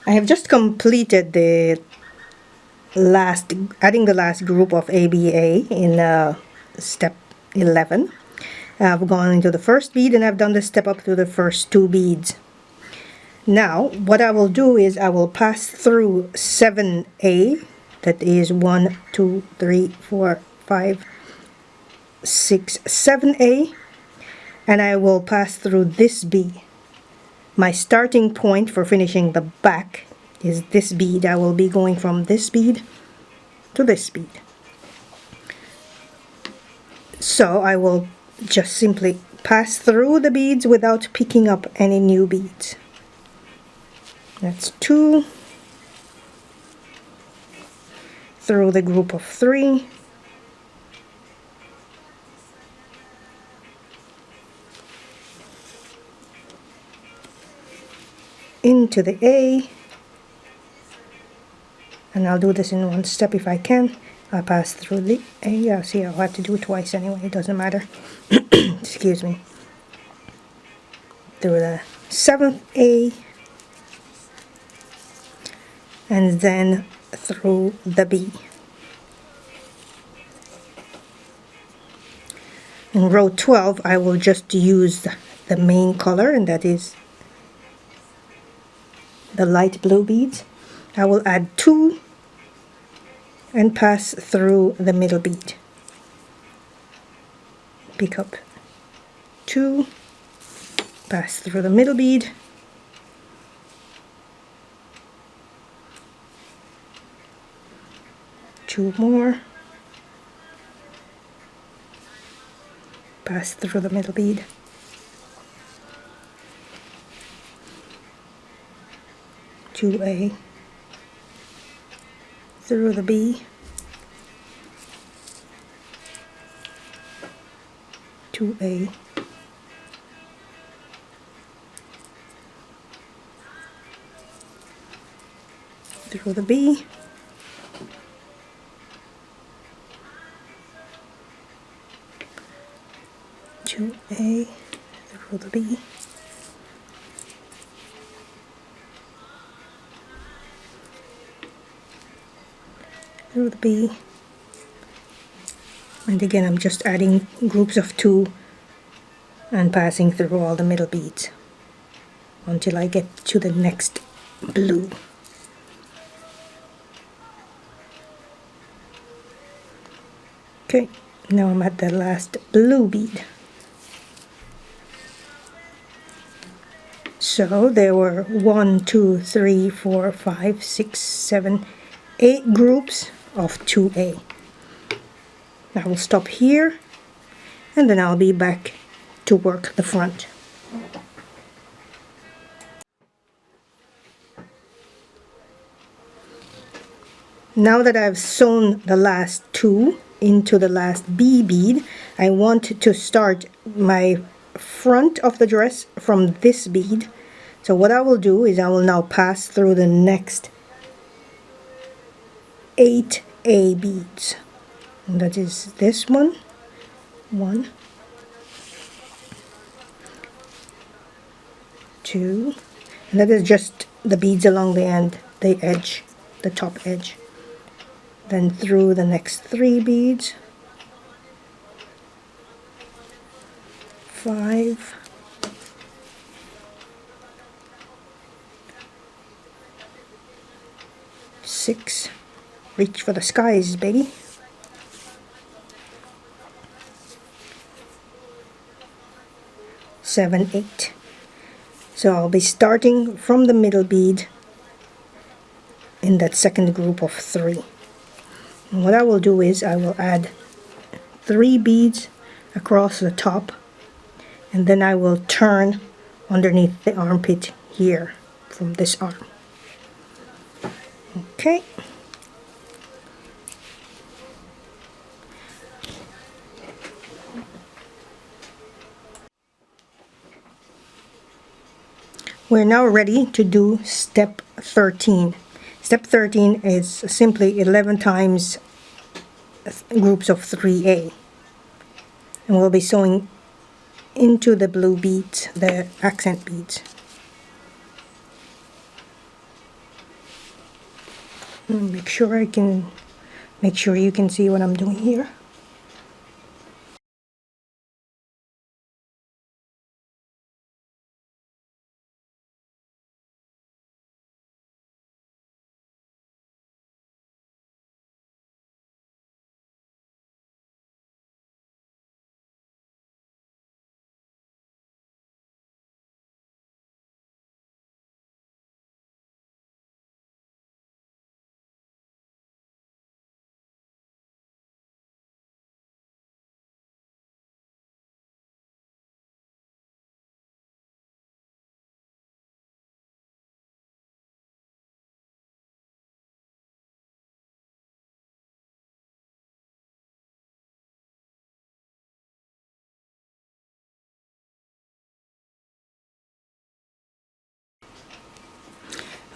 I have just completed the adding the last group of ABA in step 11. I've gone into the first bead and I've done the step up to the first 2 beads. Now what I will do is I will pass through 7A, that is 1, 2, 3, 4, 5, 6, 7A, and I will pass through this B. My starting point for finishing the back is this bead. I will be going from this bead to this bead. So I will just simply pass through the beads without picking up any new beads. That's 2 through the group of 3, into the A, and I'll do this in one step if I can. I'll pass through the A. Yeah, see, I'll have to do it twice anyway, it doesn't matter. Excuse me. Through the 7th A, and then through the B. In row 12, I will just use the main color, and that is the light blue beads. I will add 2 and pass through the middle bead. Pick up 2, pass through the middle bead, two more, pass through the middle bead, two A, through the B, 2A, through the B, 2A, through the B, through the B, and again I'm just adding groups of 2 and passing through all the middle beads until I get to the next blue. Okay, now I'm at the last blue bead. So there were 1, 2, 3, 4, 5, 6, 7, 8 groups of 2A. I will stop here and then I'll be back to work the front. Now that I've sewn the last 2 into the last B bead, I want to start my front of the dress from this bead. So what I will do is I will now pass through the next 8 A beads, and that is this one, 1, 2, and that is just the beads along the end, the edge, the top edge. Then through the next 3 beads, 5, 6, reach for the skies, baby, 7, 8. So I'll be starting from the middle bead in that second group of 3. And what I will do is I will add 3 beads across the top, and then I will turn underneath the armpit here from this arm. Okay. We're now ready to do step 13. Step 13 is simply 11 times groups of 3A. And we'll be sewing into the blue beads, the accent beads. Make sure you can see what I'm doing here.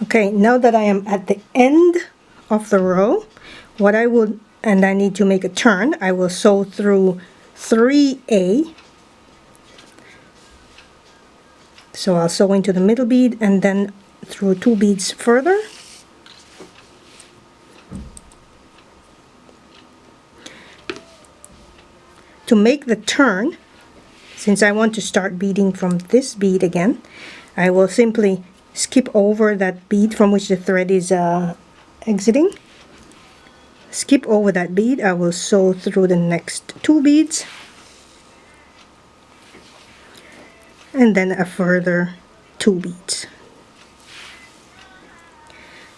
Okay, now that I am at the end of the row, what I would, and I need to make a turn, I will sew through 3A. So I'll sew into the middle bead and then through 2 beads further. To make the turn, since I want to start beading from this bead again, I will simply skip over that bead from which the thread is exiting. Skip over that bead. I will sew through the next 2 beads and then a further 2 beads.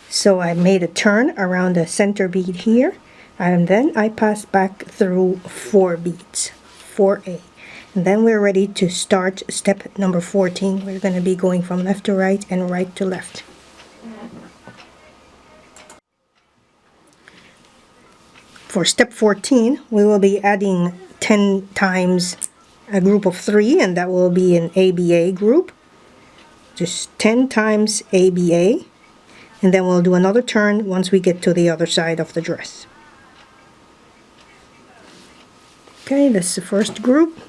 So I made a turn around the center bead here, and then I pass back through 4 beads, 4A. And then we're ready to start step number 14. We're going to be going from left to right and right to left. For step 14, we will be adding 10 times a group of 3, and that will be an ABA group. Just 10 times ABA, and then we'll do another turn once we get to the other side of the dress. Okay, this is the first group.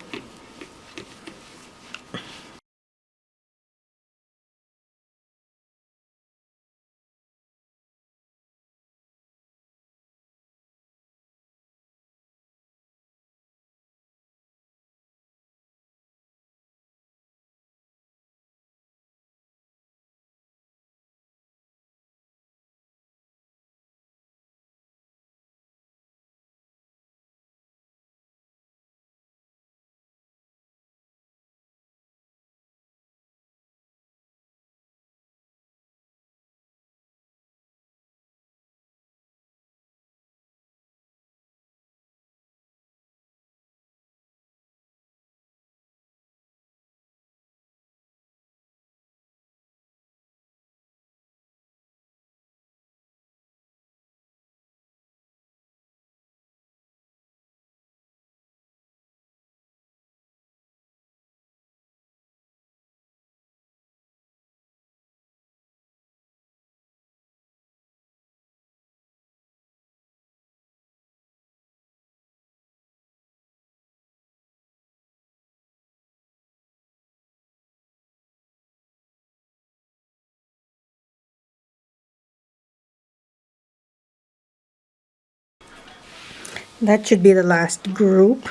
That should be the last group.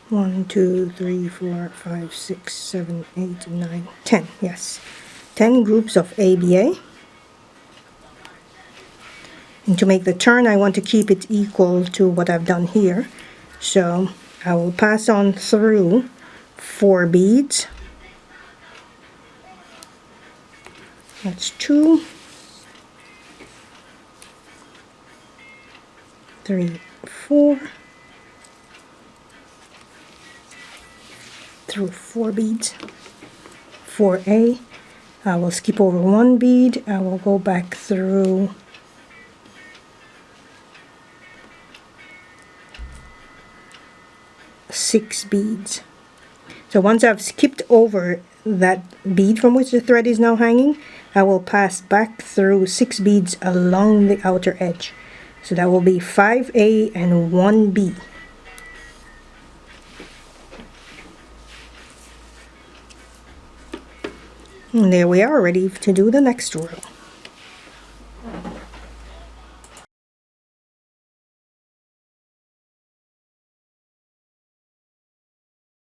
1, 2, 3, 4, 5, 6, 7, 8, 9, 10. Yes, 10 groups of ABA. And to make the turn, I want to keep it equal to what I've done here. So I will pass on through 4 beads. That's 2, 3, 4, through 4 beads, 4A. I will skip over 1 bead. I will go back through 6 beads. So once I've skipped over that bead from which the thread is now hanging, I will pass back through 6 beads along the outer edge. So that will be 5A and 1B. And there we are, ready to do the next row.